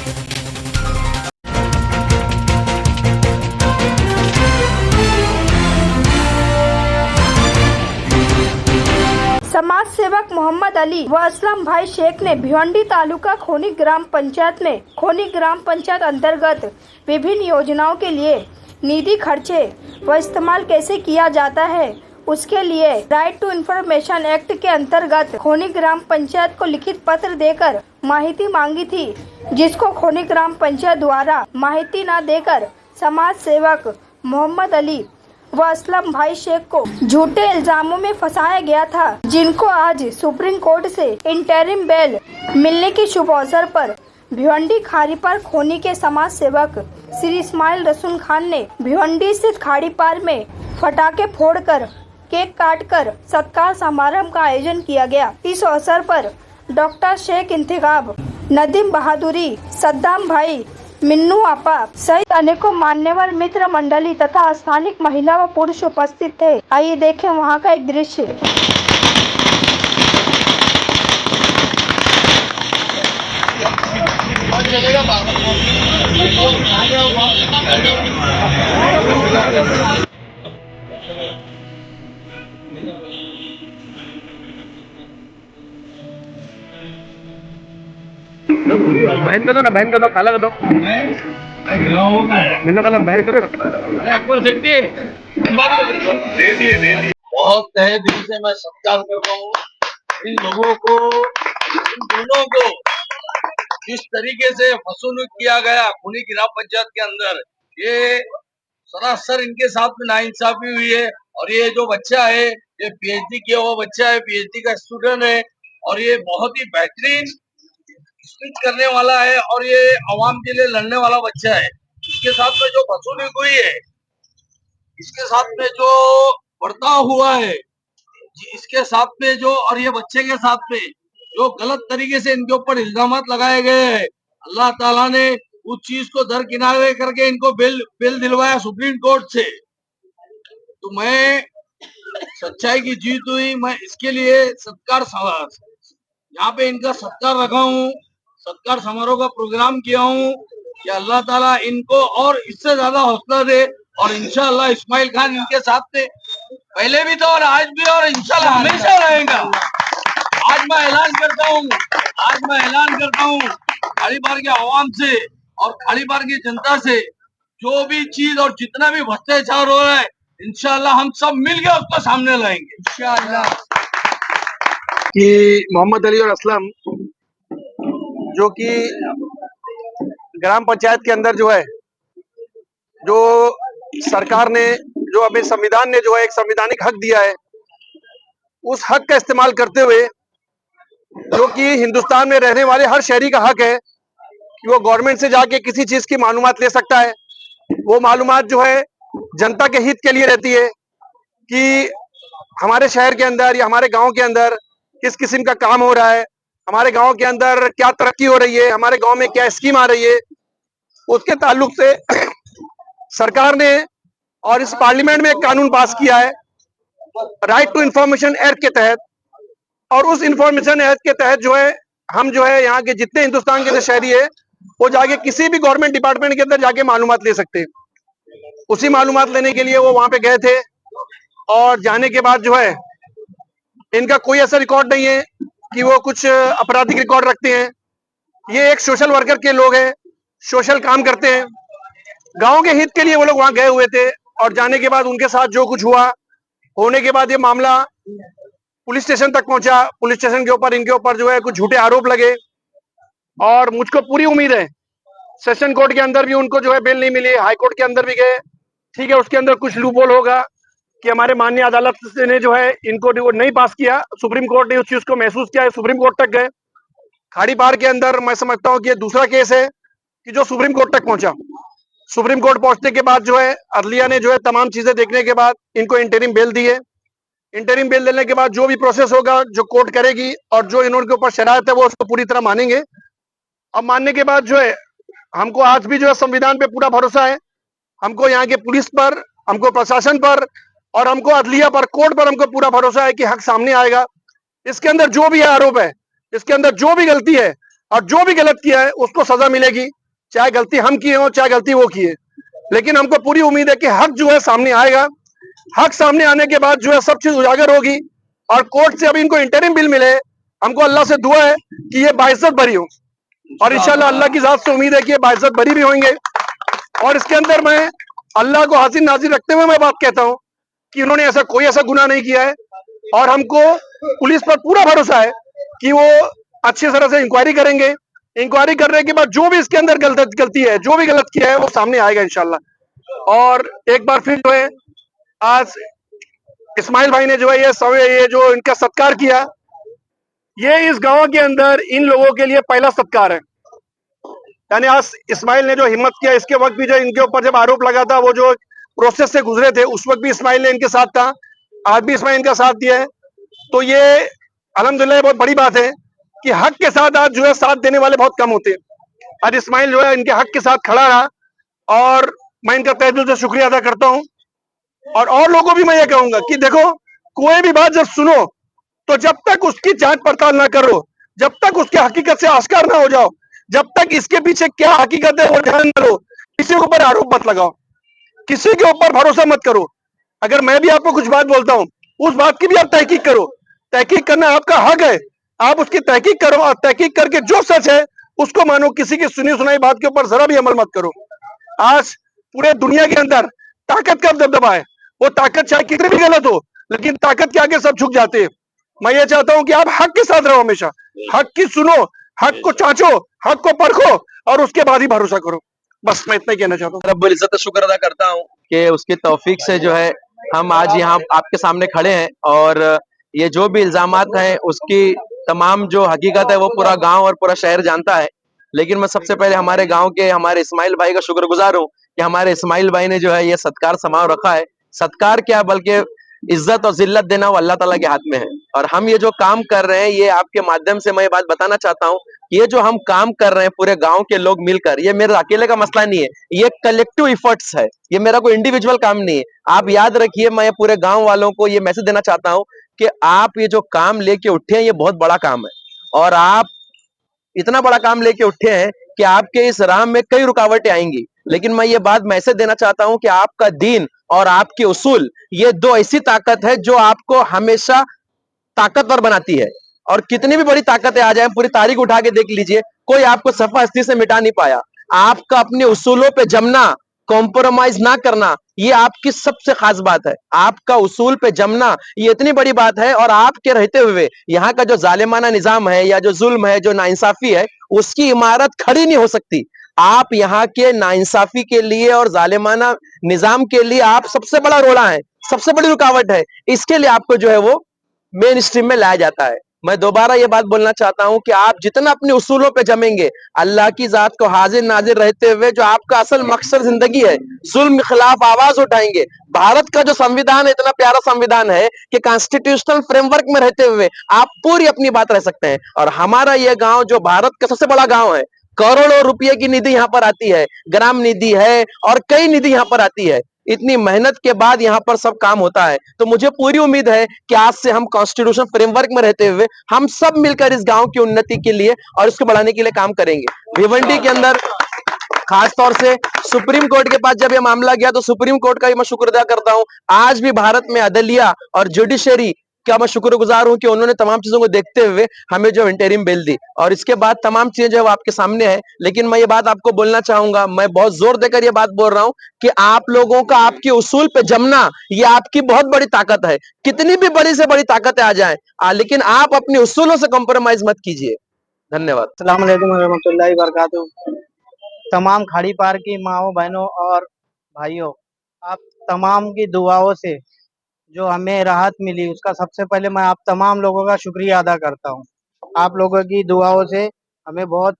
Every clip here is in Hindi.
समाज सेवक मोहम्मद अली व असलम भाई शेख ने भिवंडी तालुका खोनी ग्राम पंचायत में खोनी ग्राम पंचायत अंतर्गत विभिन्न योजनाओं के लिए निधि खर्चे व इस्तेमाल कैसे किया जाता है उसके लिए राइट टू इंफॉर्मेशन एक्ट के अंतर्गत खोनी ग्राम पंचायत को लिखित पत्र देकर माहिती मांगी थी, जिसको खोनी ग्राम पंचायत द्वारा माहिती न देकर समाज सेवक मोहम्मद अली व असलम भाई शेख को झूठे इल्जामों में फंसाया गया था, जिनको आज सुप्रीम कोर्ट से इंटरिम बेल मिलने के शुभ अवसर पर भिवंडी खाड़ीपार खोनी के समाज सेवक श्री इस्माइल रसूल खान ने भिवंडी स्थित खाड़ीपार में फटाके फोड़कर केक काटकर सत्कार समारोह का आयोजन किया गया। इस अवसर पर डॉक्टर शेख इंतखाब, नदीम बहादुरी, सद्दाम भाई, मिन्नू आपा सहित अनेकों मान्यवर मित्र मंडली तथा स्थानिक महिला व पुरुष उपस्थित थे। आइए देखें वहां का एक दृश्य। बहन को दो ना, बहन को दो, खाला को दो, मैंने कहा बहन करो। बहुत तहे दिल से मैं सत्कार करता हूँ इन लोगों को, इन दोनों को जिस तरीके से वसूल किया गया खोनी ग्राम पंचायत के अंदर, ये सरासर इनके साथ में नाइंसाफी हुई है। और ये जो बच्चा है ये पीएचडी किया हुआ बच्चा है, पीएचडी का स्टूडेंट है और ये बहुत ही बेहतरीन स्पीच करने वाला है और ये आवाम के लिए लड़ने वाला बच्चा है। इसके साथ में जो वसूली हुई है, इसके साथ में जो बर्ताव हुआ है, इसके साथ में जो और ये बच्चे के साथ में जो गलत तरीके से इनके ऊपर इल्जाम लगाए गए हैं, अल्लाह ताला ने उस चीज को दरकिनारे करके इनको बेल दिलवाया सुप्रीम कोर्ट से। तो मैं सच्चाई की जीत हुई, मैं इसके लिए सत्कार यहाँ पे इनका सत्कार रखा हूँ, सत्कार समारोह का प्रोग्राम किया हूँ कि अल्लाह ताला इनको और इससे ज्यादा हौसला दे। और इंशाअल्लाह इस्माइल खान इनके साथ थे, पहले भी तो और आज भी और इंशाअल्लाह हमेशा रहेगा। आज मैं ऐलान करता हूँ खाड़ीपार के आवाम से और खाड़ीपार की जनता से, जो भी चीज और जितना भी भ्रष्टाचार हो रहा है इंशाअल्लाह हम सब मिलकर उसको सामने लाएंगे इंशाअल्लाह। कि मोहम्मद अली और असलम जो कि ग्राम पंचायत के अंदर जो है, जो सरकार ने, जो हमें संविधान ने जो है एक संवैधानिक हक दिया है, उस हक का इस्तेमाल करते हुए, जो कि हिंदुस्तान में रहने वाले हर शहरी का हक है कि वो गवर्नमेंट से जाके किसी चीज की मालूमात ले सकता है। वो मालूमात जो है जनता के हित के लिए रहती है कि हमारे शहर के अंदर या हमारे गांव के अंदर किस किस्म का काम हो रहा है, हमारे गांव के अंदर क्या तरक्की हो रही है, हमारे गांव में क्या स्कीम आ रही है। उसके ताल्लुक से सरकार ने और इस पार्लियामेंट में एक कानून पास किया है राइट टू इंफॉर्मेशन एक्ट के तहत। और उस इंफॉर्मेशन एक्ट के तहत जो है हम जो है यहाँ के जितने हिंदुस्तान के शहरी है वो जाके किसी भी गवर्नमेंट डिपार्टमेंट के अंदर जाके मालूमात ले सकते हैं। उसी मालूमात लेने के लिए वो वहां पे गए थे और जाने के बाद जो है इनका कोई ऐसा रिकॉर्ड नहीं है कि वो कुछ आपराधिक रिकॉर्ड रखते हैं। ये एक सोशल वर्कर के लोग हैं, सोशल काम करते हैं, गांव के हित के लिए वो लोग वहां गए हुए थे। और जाने के बाद उनके साथ जो कुछ हुआ, होने के बाद ये मामला पुलिस स्टेशन तक पहुंचा। पुलिस स्टेशन के ऊपर इनके ऊपर जो है कुछ झूठे आरोप लगे और मुझको पूरी उम्मीद है सेशन कोर्ट के अंदर भी उनको जो है बेल नहीं मिली, हाई कोर्ट के अंदर भी गए, ठीक है, उसके अंदर कुछ लूपहोल होगा कि हमारे माननीय अदालत ने जो है इनको नहीं पास किया, सुप्रीम कोर्ट ने उस चीज को महसूस किया, सुप्रीम कोर्ट तक गए। खाड़ीपार के अंदर मैं समझता हूँ कि ये दूसरा केस है कि जो सुप्रीम कोर्ट तक पहुंचा। सुप्रीम कोर्ट पहुंचने के बाद जो है अदलिया ने जो है तमाम चीजें देखने के बाद इनको इंटरिम बेल दी है। इंटरिम बेल देने के बाद जो भी प्रोसेस होगा, जो कोर्ट करेगी और जो इन्होंने ऊपर शरारत है वो उसको पूरी तरह मानेंगे। अब मानने के बाद जो है हमको आज भी जो है संविधान पे पूरा भरोसा है, हमको यहाँ के पुलिस पर, हमको प्रशासन पर और हमको अदलिया पर, कोर्ट पर हमको पूरा भरोसा है कि हक सामने आएगा। इसके अंदर जो भी आरोप है, इसके अंदर जो भी गलती है और जो भी गलत किया है उसको सजा मिलेगी, चाहे गलती हम किए हो चाहे गलती वो किए। लेकिन हमको पूरी उम्मीद है कि हक जो है सामने आएगा। हक सामने आने के बाद जो है सब चीज उजागर होगी। और कोर्ट से अभी इनको इंटरिम बिल मिले, हमको अल्लाह से दुआ है कि ये बाइज्जत बरी हो, और इंशाल्लाह अल्लाह की जात से उम्मीद है कि ये बाइज्जत बरी भी होंगे। और इसके अंदर मैं अल्लाह को हाजिर नाजिर रखते हुए मैं बात कहता हूँ कि उन्होंने कोई ऐसा गुनाह नहीं किया है, और हमको पुलिस पर पूरा भरोसा है कि वो अच्छी तरह से इंक्वायरी करेंगे। इंक्वायरी करने के बाद जो भी इसके अंदर गलती है, जो भी गलत किया है, वो सामने आएगा इंशाल्लाह। और एक बार फिर जो है आज इस्माइल भाई ने जो है ये जो इनका सत्कार किया, ये इस गांव के अंदर इन लोगों के लिए पहला सत्कार है। यानी आज इस्माइल ने जो हिम्मत किया, इसके वक्त भी जो इनके ऊपर जब आरोप लगा था, वो जो प्रोसेस से गुजरे थे, उस वक्त भी इस्माइल ने इनके साथ था, आज भी इस्माइल इनका साथ दिया है। तो ये अल्हम्दुलिल्लाह बहुत बड़ी बात है कि हक के साथ आज जो है साथ देने वाले बहुत कम होते हैं। आज इस्माइल जो है इनके हक के साथ खड़ा रहा, और मैं इनका तहे दिल से शुक्रिया अदा करता हूँ। और लोगों को भी मैं ये कहूंगा कि देखो, कोई भी बात जब सुनो तो जब तक उसकी जांच पड़ताल ना करो, जब तक उसकी हकीकत से आश्कार ना हो जाओ, जब तक इसके पीछे क्या हकीकत है वो ध्यान न लो, किसी के ऊपर आरोप मत लगाओ, किसी के ऊपर भरोसा मत करो। अगर मैं भी आपको कुछ बात बोलता हूँ, उस बात की भी आप तहकीक करो। तहकीक करना आपका हक है, आप उसकी तहकीक करो, और तहकीक करके जो सच है उसको मानो। किसी की सुनी सुनाई बात के ऊपर जरा भी अमल मत करो। आज पूरे दुनिया के अंदर ताकत का दबदबा है, वो ताकत चाहे कितनी भी गलत हो, लेकिन ताकत के आगे सब झुक जाते हैं। मैं ये चाहता हूं कि आप हक के साथ रहो, हमेशा हक की सुनो, हक को चाचो, हक को परखो, और उसके बाद ही भरोसा करो। बस मैं इतना ही कहना चाहता हूँ। रब्बुल इज्जत का शुक्र अदा करता हूँ कि उसकी तौफीक से जो है हम आज यहाँ आपके सामने खड़े हैं, और ये जो भी इल्जामात हैं उसकी तमाम जो हकीकत है वो पूरा गांव और पूरा शहर जानता है। लेकिन मैं सबसे पहले हमारे गांव के हमारे इस्माइल भाई का शुक्रगुजार हूँ कि हमारे इस्माइल भाई ने जो है ये सत्कार समारोह रखा है। सत्कार क्या बल्कि इज्जत और जिल्लत देना वो अल्लाह ताला के हाथ में है। और हम ये जो काम कर रहे हैं, ये आपके माध्यम से मैं ये बात बताना चाहता हूँ, ये जो हम काम कर रहे हैं पूरे गांव के लोग मिलकर, ये मेरे अकेले का मसला नहीं है, ये कलेक्टिव इफर्ट्स है, ये मेरा कोई इंडिविजुअल काम नहीं है। आप याद रखिए, मैं पूरे गांव वालों को ये मैसेज देना चाहता हूँ कि आप ये जो काम लेके उठे हैं ये बहुत बड़ा काम है, और आप इतना बड़ा काम लेके उठे हैं कि आपके इस राह में कई रुकावटें आएंगी। लेकिन मैं ये बात मैसेज देना चाहता हूं कि आपका दीन और आपके उसूल, ये दो ऐसी ताकत है जो आपको हमेशा ताकतवर बनाती है। और कितनी भी बड़ी ताकतें आ जाए, पूरी तारीख उठा के देख लीजिए, कोई आपको सफा हस्ती से मिटा नहीं पाया। आपका अपने उसूलों पे जमना, कॉम्प्रोमाइज ना करना, ये आपकी सबसे खास बात है। आपका उसूल पे जमना ये इतनी बड़ी बात है, और आपके रहते हुए यहाँ का जो जालिमाना निजाम है या जो जुल्म है, जो नाइंसाफी है, उसकी इमारत खड़ी नहीं हो सकती। आप यहाँ के नाइंसाफी के लिए और जालिमाना निजाम के लिए आप सबसे बड़ा रोड़ा है, सबसे बड़ी रुकावट है। इसके लिए आपको जो है वो मेन स्ट्रीम में लाया जाता है। मैं दोबारा ये बात बोलना चाहता हूं कि आप जितना अपने उसूलों पे जमेंगे, अल्लाह की जात को हाजिर नाजिर रहते हुए, जो आपका असल मकसद जिंदगी है, जुल्म के खिलाफ आवाज उठाएंगे। भारत का जो संविधान है, इतना प्यारा संविधान है कि कॉन्स्टिट्यूशनल फ्रेमवर्क में रहते हुए आप पूरी अपनी बात रह सकते हैं। और हमारा यह गांव जो भारत का सबसे बड़ा गांव है, करोड़ों रुपए की निधि यहाँ पर आती है, ग्राम निधि है और कई निधि यहाँ पर आती है। इतनी मेहनत के बाद यहाँ पर सब काम होता है। तो मुझे पूरी उम्मीद है कि आज से हम कॉन्स्टिट्यूशन फ्रेमवर्क में रहते हुए हम सब मिलकर इस गांव की उन्नति के लिए और इसको बढ़ाने के लिए काम करेंगे। भिवंडी के अंदर खास तौर से सुप्रीम कोर्ट के पास जब यह मामला गया, तो सुप्रीम कोर्ट का भी मैं शुक्र अदा करता हूं। आज भी भारत में अदलिया और जुडिशरी का मैं शुक्रगुजार हूं कि उन्होंने तमाम चीजों को देखते हुए हमें जो इंटरिम बेल दी, और इसके बाद तमाम चीजें जो है वो आपके सामने है। लेकिन मैं ये बात आपको बोलना चाहूंगा, मैं बहुत जोर देकर ये बात बोल रहा हूं कि आप लोगों का आपके उसूल पे जमना ये आपकी बहुत बड़ी ताकत है। कितनी भी बड़ी से बड़ी ताकतें आ जाएं, लेकिन आप अपने उसूलों से कॉम्प्रोमाइज मत कीजिए। धन्यवाद। अस्सलाम वालेकुम रहमतुल्लाहि व बरकातुहू। तमाम खाड़ी पार की माओ बहनों और भाइयों, आप तमाम की दुआओं से जो हमें राहत मिली, उसका सबसे पहले मैं आप तमाम लोगों का शुक्रिया अदा करता हूँ। आप लोगों की दुआओं से हमें बहुत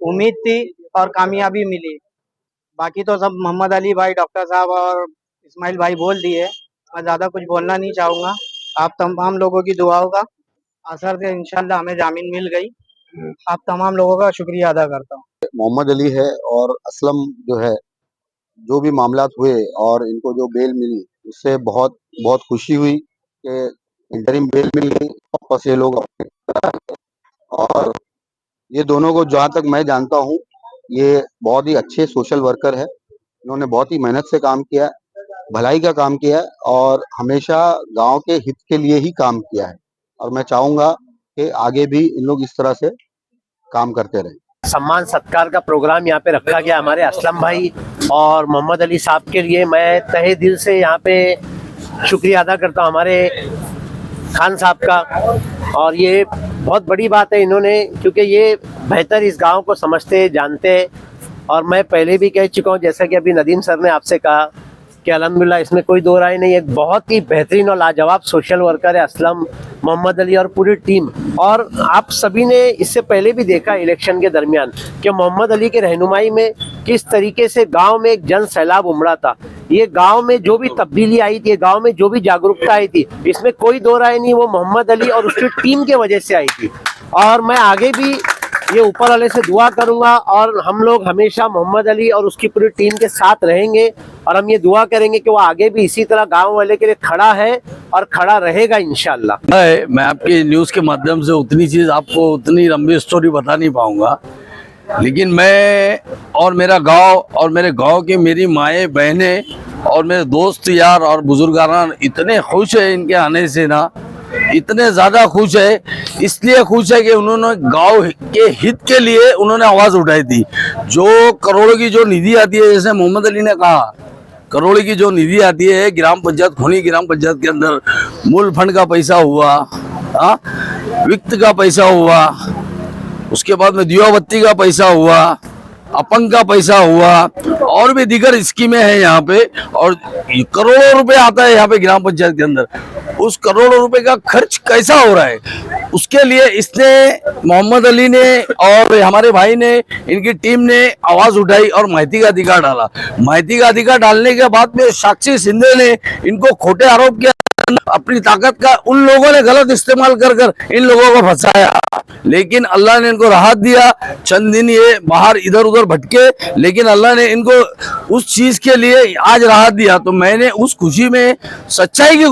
उम्मीद थी और कामयाबी मिली। बाकी तो सब मोहम्मद अली भाई, डॉक्टर साहब और इस्माइल भाई बोल दिए, मैं ज़्यादा कुछ बोलना नहीं चाहूँगा। आप तमाम लोगों की दुआओं का असर से इंशाल्लाह हमें जामीन मिल गई। आप तमाम लोगों का शुक्रिया अदा करता हूँ। मोहम्मद अली है और असलम जो है, जो भी मामलात हुए और इनको जो बेल मिली, उससे बहुत बहुत खुशी हुई कि इंटरिम बेल मिल गई। वापस ये लोग अपने और ये दोनों को जहाँ तक मैं जानता हूँ, ये बहुत ही अच्छे सोशल वर्कर है। इन्होंने बहुत ही मेहनत से काम किया है, भलाई का काम किया है और हमेशा गांव के हित के लिए ही काम किया है। और मैं चाहूंगा कि आगे भी इन लोग इस तरह से काम करते रहें। सम्मान सत्कार का प्रोग्राम यहाँ पे रखा गया हमारे असलम भाई और मोहम्मद अली साहब के लिए। मैं तहे दिल से यहाँ पे शुक्रिया अदा करता हूँ हमारे खान साहब का। और ये बहुत बड़ी बात है इन्होंने, क्योंकि ये बेहतर इस गांव को समझते जानते हैं। और मैं पहले भी कह चुका हूँ, जैसा कि अभी नदीम सर ने आपसे कहा कि अल्हम्दुलिल्लाह इसमें कोई दो राय नहीं है, एक बहुत ही बेहतरीन और लाजवाब सोशल वर्कर है असलम, मोहम्मद अली और पूरी टीम। और आप सभी ने इससे पहले भी देखा इलेक्शन के दरमियान कि मोहम्मद अली के रहनुमाई में किस तरीके से गांव में एक जन सैलाब उमड़ा था। ये गांव में जो भी तब्दीली आई थी, गांव में जो भी जागरूकता आई थी, इसमें कोई दो राय नहीं, वो मोहम्मद अली और उसकी टीम के वजह से आई थी। और मैं आगे भी ये ऊपर वाले से दुआ करूंगा और हम लोग हमेशा मोहम्मद अली और उसकी पूरी टीम के साथ रहेंगे। और हम ये दुआ करेंगे कि वो आगे भी इसी तरह गांव वाले के लिए खड़ा है और खड़ा रहेगा इंशाल्लाह। मैं आपकी न्यूज़ के माध्यम से उतनी चीज़ आपको उतनी लंबी स्टोरी बता नहीं पाऊंगा, लेकिन मैं और मेरा गांव और मेरे गांव की मेरी माएँ बहनें और मेरे दोस्त यार और बुजुर्गान इतने खुश है इनके आने से ना, इतने ज़्यादा खुश है। इसलिए खुश है कि उन्होंने गांव के हित के लिए उन्होंने आवाज़ उठाई थी। जो करोड़ों की जो निधि आती है, जैसे मोहम्मद अली ने कहा, करोड़ों की जो निधि आती है ग्राम पंचायत, खोनी ग्राम पंचायत के अंदर मूल फंड का पैसा हुआ, वित्त का पैसा हुआ, उसके बाद में दियाबत्ती का पैसा हुआ, अपंग का पैसा हुआ और भी दीगर स्कीमें हैं यहाँ पे। और करोड़ों रुपए आता है यहाँ पे ग्राम पंचायत के अंदर। उस करोड़ों रुपए का खर्च कैसा हो रहा है, उसके लिए इसने मोहम्मद अली ने और हमारे भाई ने, इनकी टीम ने आवाज उठाई और माहिती का अधिकार डाला। माहिती का अधिकार डालने के बाद में साक्षी शिंदे ने इनको खोटे आरोप किया, अपनी ताकत का उन लोगों ने गलत इस्तेमाल कर कर इन लोगों को फंसाया। लेकिन अल्लाह ने इनको राहत दिया। चंद दिन ये बाहर इधर उधर भटके, लेकिन अल्लाह ने इनको उस चीज के लिए आज राहत दिया। तो मैंने उस खुशी में, सच्चाई की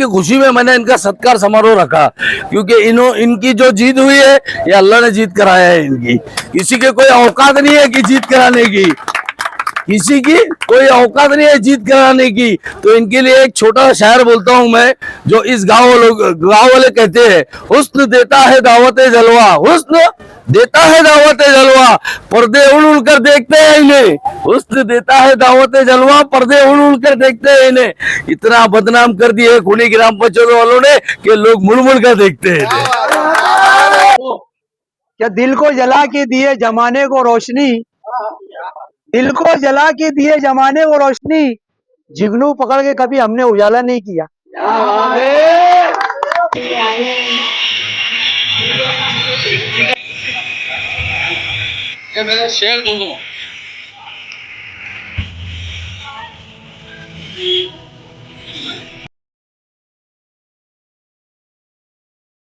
खुशी में मैंने इनका सत्कार समारोह रखा, क्योंकि इनकी जो जीत हुई है ये अल्लाह ने जीत कराया है। इनकी किसी के कोई औकात नहीं है कि जीत कराने की, किसी की कोई औकात नहीं है जीत कराने की। तो इनके लिए एक छोटा शायर बोलता हूं मैं, जो इस गांव वाले कहते हैं, हुस्न देता है दावत जलवा, हुस्न देता है दावत जलवा, पर्दे उड़ उड़ कर देखते हैं इन्हें, हुस्न देता है दावत जलवा, पर्दे उड़ उड़ कर देखते हैं इन्हें। इतना बदनाम कर दिए खूनी ग्राम पंचायत वालों ने कि लोग मुड़ मुड़ कर देखते हैं। क्या दिल को जला के दिए जमाने को रोशनी, दिल को जला के दिए जमाने को रोशनी, जिगनू पकड़ के कभी हमने उजाला नहीं किया। ये मेरे शेर दोनों